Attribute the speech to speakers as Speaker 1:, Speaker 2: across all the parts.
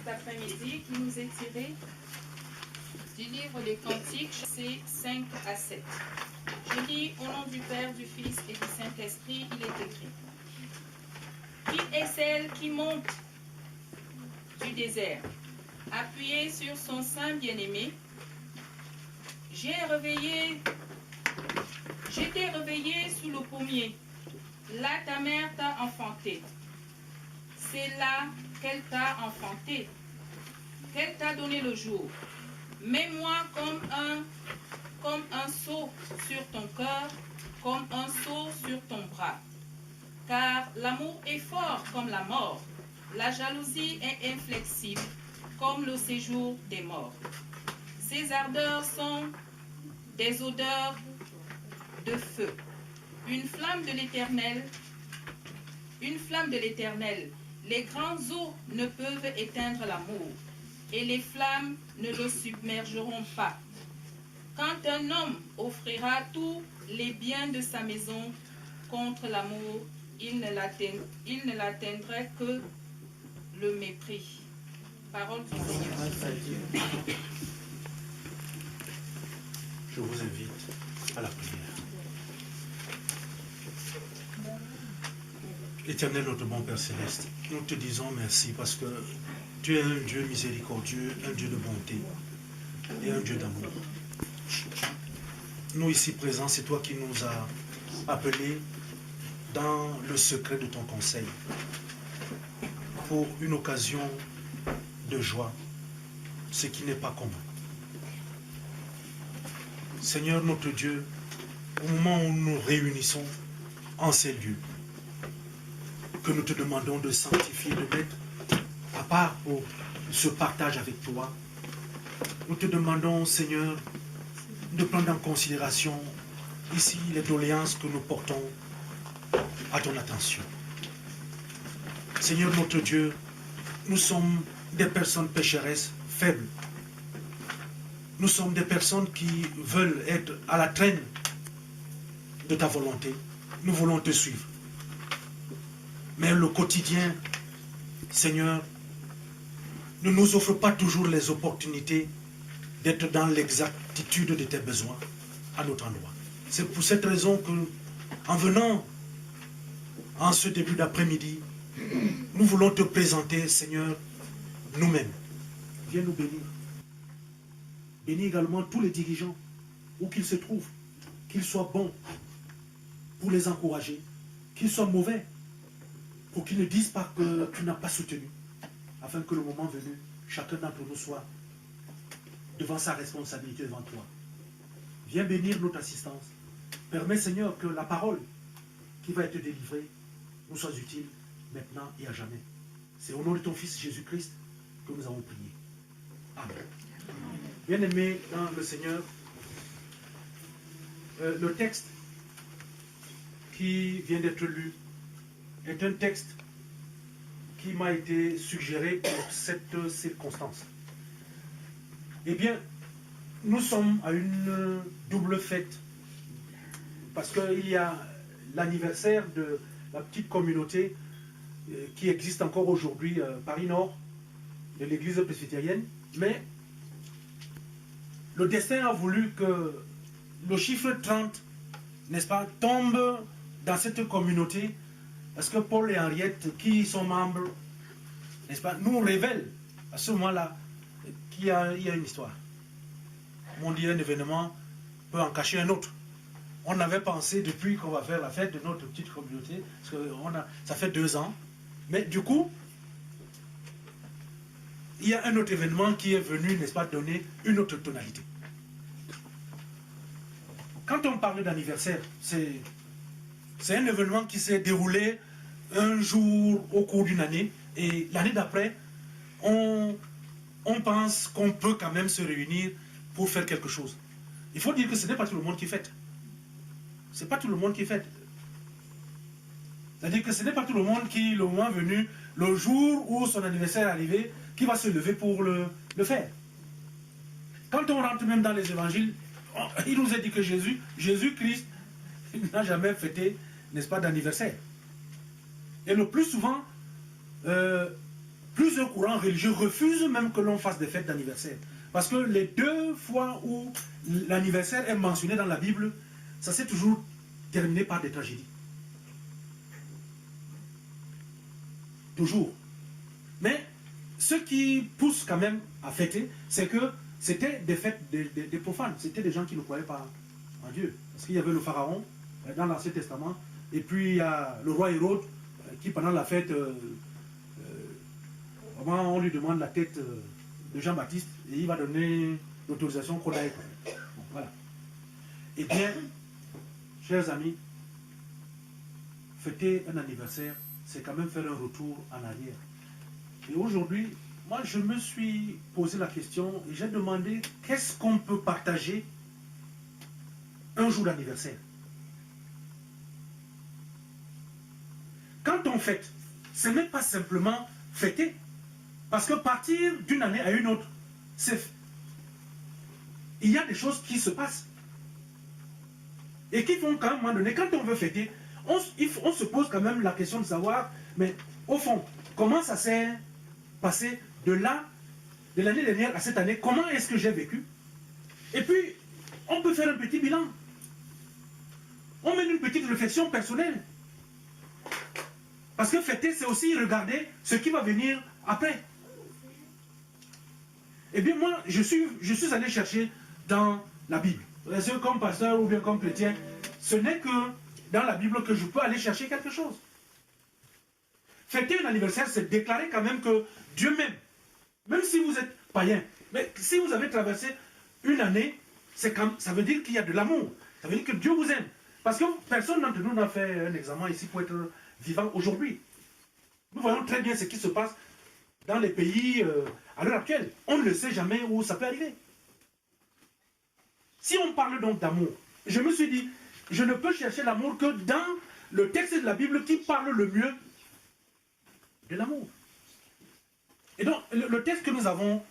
Speaker 1: cet après-midi qui nous est tiré du livre des Cantiques, c'est 5 à 7. Je lis au nom du Père, du Fils et du Saint-Esprit, il est écrit. Qui est celle qui monte du désert, appuyée sur son sein bien-aimé? J'étais réveillée sous le pommier. Là, ta mère t'a enfanté. C'est là qu'elle t'a enfanté, qu'elle t'a donné le jour. Mets-moi comme un sceau sur ton cœur, comme un sceau sur ton bras. Car l'amour est fort comme la mort. La jalousie est inflexible comme le séjour des morts. Ses ardeurs sont des odeurs de feu. Une flamme de l'Éternel. Les grands eaux ne peuvent éteindre l'amour, et les flammes ne le submergeront pas. Quand un homme offrira tous les biens de sa maison contre l'amour, il ne l'atteindrait que le mépris. Parole du Seigneur.
Speaker 2: Je vous invite à la prière. Éternel, notre bon Père Céleste, nous te disons merci parce que tu es un Dieu miséricordieux, un Dieu de bonté et un Dieu d'amour. Nous ici présents, c'est toi qui nous as appelés dans le secret de ton conseil pour une occasion de joie, ce qui n'est pas commun. Seigneur notre Dieu, au moment où nous nous réunissons en ces lieux, que nous te demandons de sanctifier, de mettre à part pour ce partage avec toi, nous te demandons, Seigneur, de prendre en considération ici les doléances que nous portons à ton attention. Seigneur notre Dieu, nous sommes des personnes pécheresses faibles. Nous sommes des personnes qui veulent être à la traîne de ta volonté. Nous voulons te suivre. Mais le quotidien, Seigneur, ne nous offre pas toujours les opportunités d'être dans l'exactitude de tes besoins à notre endroit. C'est pour cette raison que, en venant en ce début d'après-midi, nous voulons te présenter, Seigneur, nous-mêmes. Viens nous bénir. Bénis également tous les dirigeants, où qu'ils se trouvent, qu'ils soient bons pour les encourager, qu'ils soient mauvais, pour qu'ils ne disent pas que tu n'as pas soutenu, afin que le moment venu, chacun d'entre nous soit devant sa responsabilité devant toi. Viens bénir notre assistance. Permets, Seigneur, que la parole qui va être délivrée nous soit utile maintenant et à jamais. C'est au nom de ton Fils Jésus-Christ que nous avons prié. Amen. Bien-aimés dans le Seigneur, le texte qui vient d'être lu est un texte qui m'a été suggéré pour cette circonstance. Eh bien, nous sommes à une double fête, parce qu'il y a l'anniversaire de la petite communauté qui existe encore aujourd'hui, Paris-Nord, de l'église presbytérienne, mais le destin a voulu que le chiffre 30, n'est-ce pas, tombe dans cette communauté, parce que Paul et Henriette, qui sont membres, n'est-ce pas, nous révèlent à ce moment-là qu'il y a une histoire. On dit un événement peut en cacher un autre. On avait pensé depuis qu'on va faire la fête de notre petite communauté, parce que ça fait 2 ans, mais du coup, il y a un autre événement qui est venu, n'est-ce pas, donner une autre tonalité. Quand on parle d'anniversaire, c'est un événement qui s'est déroulé un jour au cours d'une année, et l'année d'après, on pense qu'on peut quand même se réunir pour faire quelque chose. Il faut dire que ce n'est pas tout le monde qui fête. Ce n'est pas tout le monde qui fête. C'est-à-dire que ce n'est pas tout le monde qui, le moment venu, le jour où son anniversaire est arrivé, qui va se lever pour le faire. Quand on rentre même dans les évangiles, il nous a dit que Jésus-Christ, n'a jamais fêté, n'est-ce pas, d'anniversaire. Et le plus souvent, plusieurs courants religieux refusent même que l'on fasse des fêtes d'anniversaire. Parce que les 2 fois où l'anniversaire est mentionné dans la Bible, ça s'est toujours terminé par des tragédies. Toujours. Mais ce qui pousse quand même à fêter, c'est que c'était des fêtes des profanes. C'était des gens qui ne croyaient pas en Dieu. Parce qu'il y avait le pharaon dans l'Ancien Testament, et puis il y a le roi Hérode qui pendant la fête, vraiment on lui demande la tête de Jean-Baptiste et il va donner l'autorisation qu'on aille. Bon, voilà. Eh bien, chers amis, fêter un anniversaire, c'est quand même faire un retour en arrière. Et aujourd'hui, moi je me suis posé la question et j'ai demandé qu'est-ce qu'on peut partager un jour d'anniversaire. Quand on fête, ce n'est pas simplement fêter. Parce que partir d'une année à une autre, il y a des choses qui se passent. Et qui font qu'à un moment donné, quand on veut fêter, on se pose quand même la question de savoir, mais au fond, comment ça s'est passé de l'année dernière à cette année, comment est-ce que j'ai vécu? Et puis, on peut faire un petit bilan. On mène une petite réflexion personnelle. Parce que fêter, c'est aussi regarder ce qui va venir après. Eh bien, moi, je suis allé chercher dans la Bible. Comme pasteur ou bien comme chrétien, ce n'est que dans la Bible que je peux aller chercher quelque chose. Fêter un anniversaire, c'est déclarer quand même que Dieu m'aime. Même si vous êtes païen. Mais si vous avez traversé une année, ça veut dire qu'il y a de l'amour. Ça veut dire que Dieu vous aime. Parce que personne d'entre nous n'a fait un examen ici pour être vivant aujourd'hui. Nous voyons très bien ce qui se passe dans les pays à l'heure actuelle. On ne sait jamais où ça peut arriver. Si on parle donc d'amour, je me suis dit, je ne peux chercher l'amour que dans le texte de la Bible qui parle le mieux de l'amour. Et donc, le texte que nous avons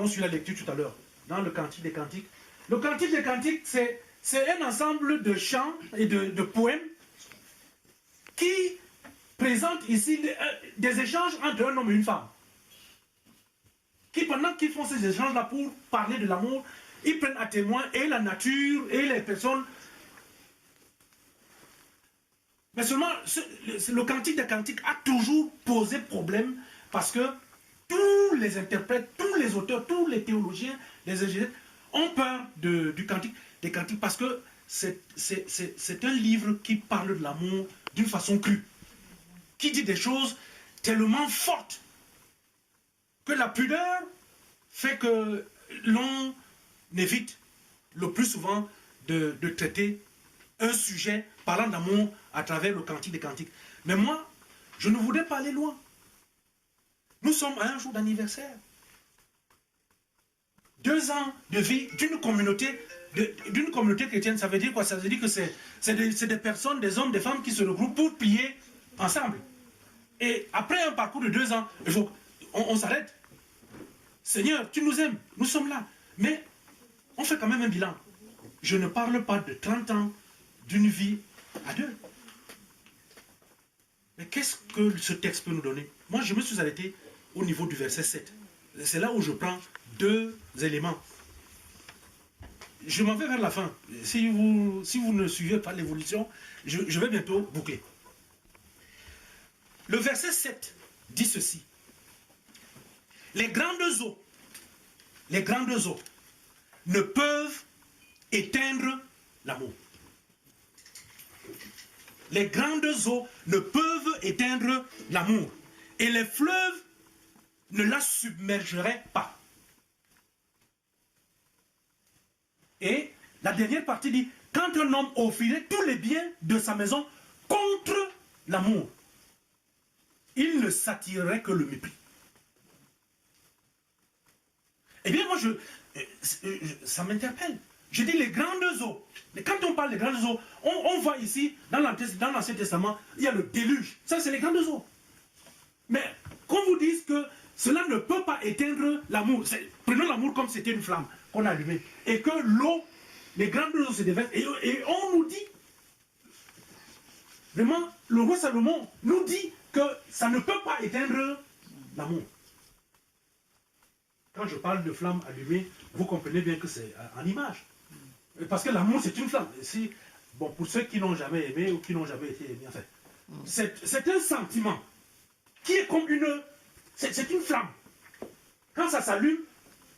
Speaker 2: suivi la lecture tout à l'heure, dans le Cantique des Cantiques. Le Cantique des Cantiques, c'est un ensemble de chants et de poèmes qui présentent ici des échanges entre un homme et une femme. Qui, pendant qu'ils font ces échanges-là pour parler de l'amour, ils prennent à témoin et la nature et les personnes. Mais seulement, le Cantique des Cantiques a toujours posé problème parce que tous les interprètes, tous les auteurs, tous les théologiens, les ingénieurs ont peur du Cantique des Cantiques parce que c'est un livre qui parle de l'amour d'une façon crue, qui dit des choses tellement fortes que la pudeur fait que l'on évite le plus souvent de traiter un sujet parlant d'amour à travers le Cantique des Cantiques. Mais moi, je ne voudrais pas aller loin. Nous sommes à un jour d'anniversaire. 2 ans de vie d'une communauté chrétienne, ça veut dire quoi? Ça veut dire que c'est des personnes, des hommes, des femmes qui se regroupent pour prier ensemble. Et après un parcours de 2 ans, on s'arrête. Seigneur, tu nous aimes, nous sommes là. Mais on fait quand même un bilan. Je ne parle pas de 30 ans d'une vie à 2. Mais qu'est-ce que ce texte peut nous donner? Moi, je me suis arrêté au niveau du verset 7. C'est là où je prends 2 éléments. Je m'en vais vers la fin. Si vous ne suivez pas l'évolution, je vais bientôt boucler. Le verset 7 dit ceci. Les grandes eaux ne peuvent éteindre l'amour. Les grandes eaux ne peuvent éteindre l'amour. Et les fleuves ne la submergeraient pas. Et la dernière partie dit, quand un homme offrirait tous les biens de sa maison contre l'amour, il ne s'attirerait que le mépris. Eh bien, moi, ça m'interpelle. Je dis les grandes eaux. Mais quand on parle des grandes eaux, on voit ici, dans l'Ancien Testament, il y a le déluge. Ça, c'est les grandes eaux. Mais qu'on vous dise que cela ne peut pas éteindre l'amour. Prenons l'amour comme c'était une flamme qu'on a allumée. Et que l'eau, les grandes eaux se déversent. Et on nous dit vraiment, le roi Salomon nous dit que ça ne peut pas éteindre l'amour. Quand je parle de flamme allumée, vous comprenez bien que c'est en image. Parce que l'amour, c'est une flamme. Si, bon, pour ceux qui n'ont jamais aimé ou qui n'ont jamais été aimés, enfin, c'est un sentiment qui est comme une... C'est une flamme. Quand ça s'allume,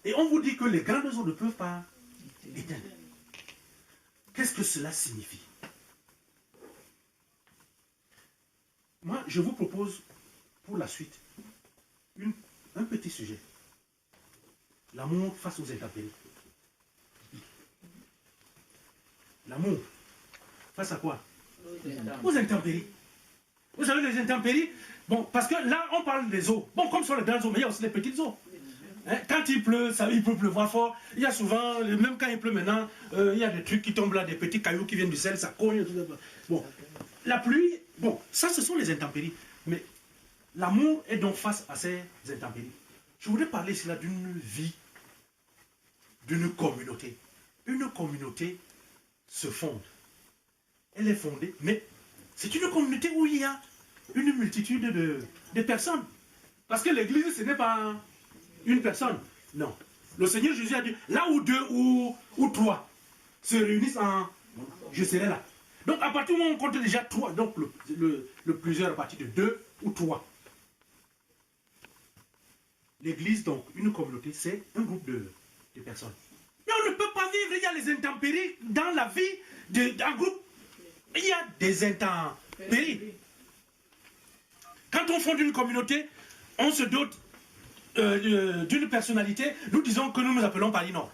Speaker 2: et on vous dit que les grandes eaux ne peuvent pas éteindre. Qu'est-ce que cela signifie? Moi, je vous propose pour la suite un petit sujet. L'amour face aux intempéries. L'amour face à quoi? Aux intempéries. Vous savez, les intempéries, bon, parce que là, on parle des eaux. Bon, comme sur les grandes eaux, mais il y a aussi les petites eaux. Hein, quand il pleut, il peut pleuvoir fort. Il y a souvent, même quand il pleut maintenant, il y a des trucs qui tombent là, des petits cailloux qui viennent du sel, ça cogne. Tout ça. Bon, la pluie, bon, ça, ce sont les intempéries. Mais l'amour est donc face à ces intempéries. Je voudrais parler ici là d'une vie, d'une communauté. Une communauté se fonde. Elle est fondée, mais c'est une communauté où il y a une multitude de personnes. Parce que l'église, ce n'est pas une personne. Non. Le Seigneur Jésus a dit, là où deux ou trois se réunissent je serai là. Donc à partir du moment où on compte déjà trois, donc le plusieurs à partir de deux ou trois. L'église, donc, une communauté, c'est un groupe de personnes. Mais on ne peut pas vivre, il y a les intempéries dans la vie d'un groupe. Il y a des intempéries. Quand on fonde une communauté, on se dote d'une personnalité, nous disons que nous nous appelons Palinor.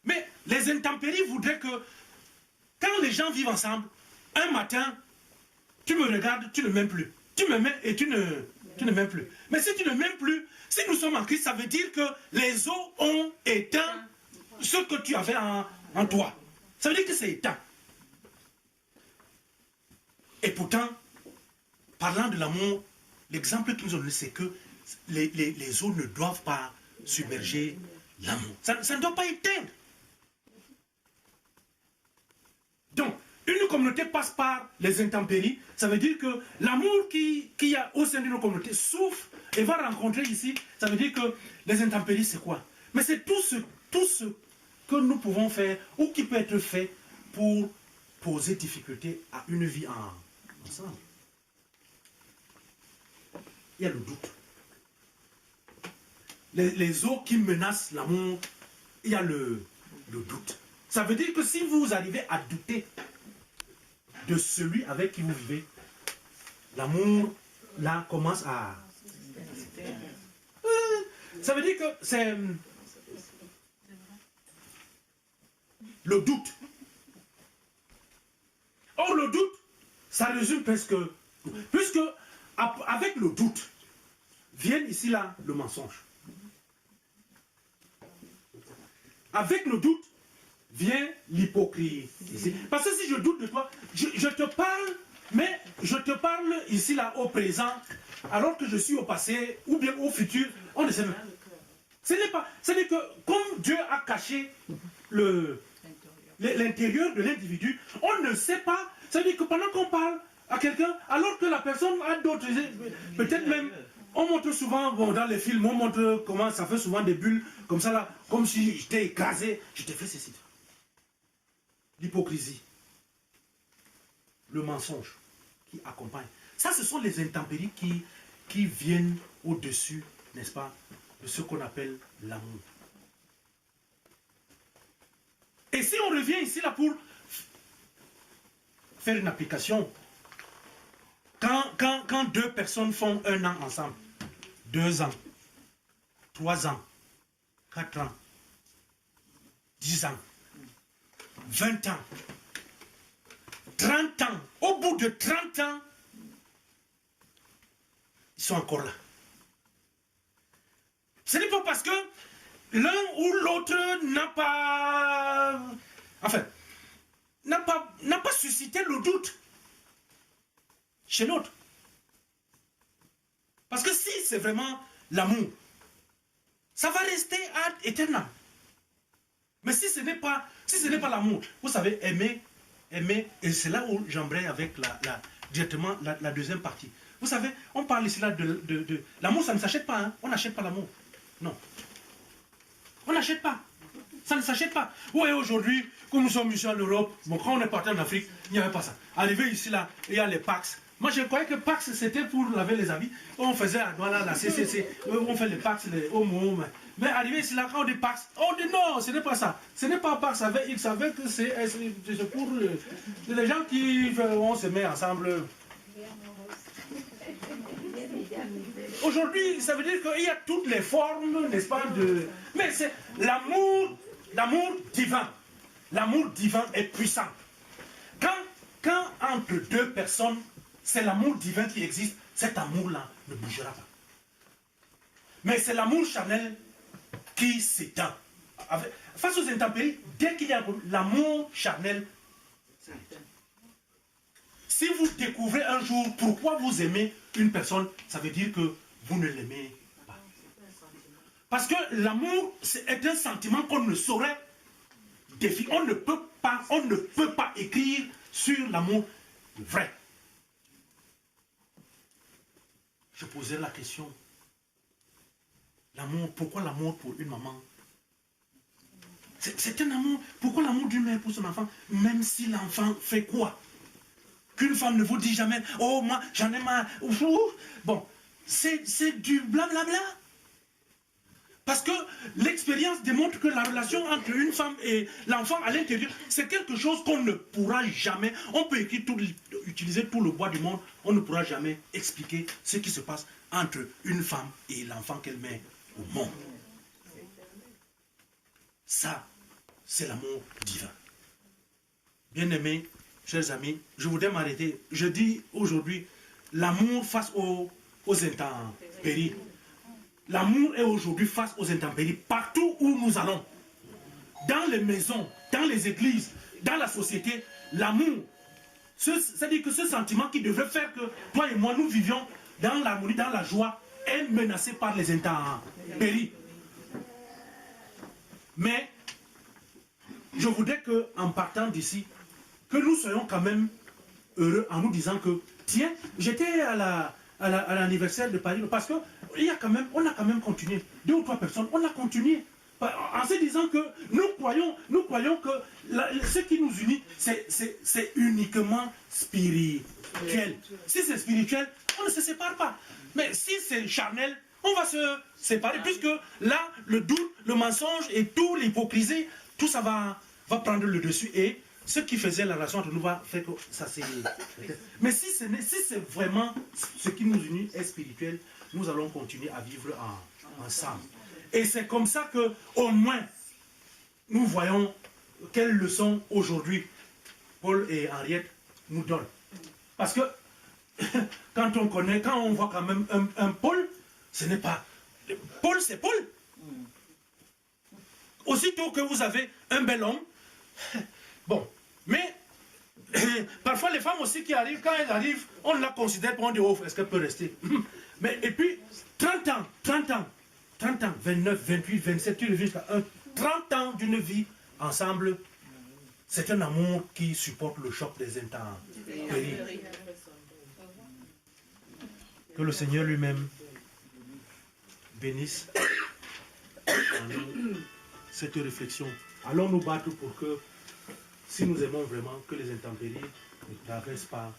Speaker 2: Mais les intempéries voudraient que, quand les gens vivent ensemble, un matin, tu me regardes, tu ne m'aimes plus. Tu me mets et tu ne m'aimes plus. Mais si tu ne m'aimes plus, si nous sommes en Christ, ça veut dire que les eaux ont éteint ce que tu avais en toi. Ça veut dire que c'est éteint. Et pourtant, parlant de l'amour, l'exemple qu'ils nous ont donné, c'est que les eaux ne doivent pas submerger l'amour. Ça ne doit pas éteindre. Donc, une communauté passe par les intempéries, ça veut dire que l'amour qu'il y a au sein d'une communauté souffre et va rencontrer ici, ça veut dire que les intempéries, c'est quoi? Mais c'est tout ce que nous pouvons faire ou qui peut être fait pour poser difficulté à une vie ensemble. Il y a le doute. Les eaux qui menacent l'amour, il y a le doute. Ça veut dire que si vous arrivez à douter de celui avec qui vous vivez, l'amour, là, commence à... Ça veut dire que c'est... Le doute. Or, le doute, ça résume presque... Puisque, avec le doute, vient ici, là, le mensonge. Avec le doute, vient l'hypocrisie. Parce que si je doute de toi, je te parle, mais je te parle ici, là, au présent, alors que je suis au passé, ou bien au futur, on ne sait même. Ce n'est pas... C'est-à-dire que, comme Dieu a caché l'intérieur de l'individu, on ne sait pas. C'est-à-dire que pendant qu'on parle à quelqu'un, alors que la personne a d'autres... Peut-être même... On montre souvent, bon, dans les films, on montre comment ça fait souvent des bulles, comme ça là, comme si j'étais écrasé, je t'ai fait ceci. L'hypocrisie, le mensonge qui accompagne. Ça, ce sont les intempéries qui viennent au-dessus, n'est-ce pas, de ce qu'on appelle l'amour. Et si on revient ici là pour faire une application, quand deux personnes font un an ensemble, 2 ans, 3 ans, 4 ans, 10 ans, 20 ans, 30 ans, au bout de 30 ans, ils sont encore là. Ce n'est pas parce que l'un ou l'autre n'a pas... Enfin, n'a pas suscité le doute chez l'autre. Parce que si c'est vraiment l'amour, ça va rester éternel. Mais si ce n'est pas l'amour, vous savez, aimer, aimer, et c'est là où j'embraye avec directement la deuxième partie. Vous savez, on parle ici là de l'amour, ça ne s'achète pas, hein? On n'achète pas l'amour. Non. On n'achète pas. Ça ne s'achète pas. Oui, aujourd'hui, comme nous sommes ici en Europe, bon, quand on est parti en Afrique, il n'y avait pas ça. Arrivé ici là, il y a les Pax. Moi, je croyais que Pax, c'était pour laver les habits. On faisait voilà, la CCC, on fait les Pax, les homo. Mais arrivé ici là, quand on dit Pax, on dit non, ce n'est pas ça. Ce n'est pas Pax avec X, avec c'est pour les gens qui vont se mettre ensemble. Aujourd'hui, ça veut dire qu'il y a toutes les formes, n'est-ce pas, de... Mais c'est l'amour divin. L'amour divin est puissant. Quand entre deux personnes, c'est l'amour divin qui existe, cet amour-là ne bougera pas. Mais c'est l'amour charnel qui s'éteint. Face aux intempéries, dès qu'il y a l'amour charnel, si vous découvrez un jour pourquoi vous aimez une personne, ça veut dire que vous ne l'aimez pas. Parce que l'amour est un sentiment qu'on ne saurait définir. On ne peut pas écrire sur l'amour vrai. Je posais la question. L'amour, pourquoi l'amour pour une maman? C'est un amour. Pourquoi l'amour d'une mère pour son enfant? Même si l'enfant fait quoi? Qu'une femme ne vous dit jamais, oh moi j'en ai marre. Bon, c'est du blablabla. Parce que l'expérience démontre que la relation entre une femme et l'enfant à l'intérieur, c'est quelque chose qu'on ne pourra jamais, on peut utiliser tout le bois du monde, on ne pourra jamais expliquer ce qui se passe entre une femme et l'enfant qu'elle met au monde. Ça, c'est l'amour divin. Bien-aimés, chers amis, je voudrais m'arrêter. Je dis aujourd'hui, l'amour face aux intempéries. L'amour est aujourd'hui face aux intempéries. Partout où nous allons, dans les maisons, dans les églises, dans la société, l'amour, c'est-à-dire que ce sentiment qui devrait faire que toi et moi, nous vivions dans l'harmonie, dans la joie, est menacé par les intempéries. Mais, je voudrais qu'en partant d'ici, que nous soyons quand même heureux en nous disant que, tiens, j'étais à l'anniversaire de Paris, parce qu'on a quand même continué. 2 ou 3 personnes, on a continué. En se disant que nous croyons que ce qui nous unit, c'est uniquement spirituel. Si c'est spirituel, on ne se sépare pas. Mais si c'est charnel, on va se séparer, puisque là, le doute, le mensonge et tout l'hypocrisie, tout ça va prendre le dessus, et ce qui faisait la relation entre nous va faire que ça s'est... Mais si c'est vraiment ce qui nous unit est spirituel, nous allons continuer à vivre ensemble. Et c'est comme ça que, au moins, nous voyons quelles leçons aujourd'hui Paul et Henriette nous donnent. Parce que quand on voit quand même un Paul, ce n'est pas... Paul, c'est Paul. Aussitôt que vous avez un bel homme, bon, mais parfois les femmes aussi qui arrivent, quand elles arrivent, on la considère pour on dit, oh, est-ce qu'elle peut rester? Mais et puis, 30 ans, 29, 28, 27, tu le vis jusqu'à 30 ans d'une vie ensemble, c'est un amour qui supporte le choc des intempéries. Que le Seigneur lui-même bénisse cette réflexion. Allons nous battre pour que, si nous aimons vraiment, que les intempéries ne traversent pas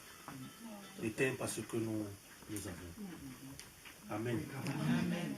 Speaker 2: les thèmes parce que nous avons. Amen. Amen.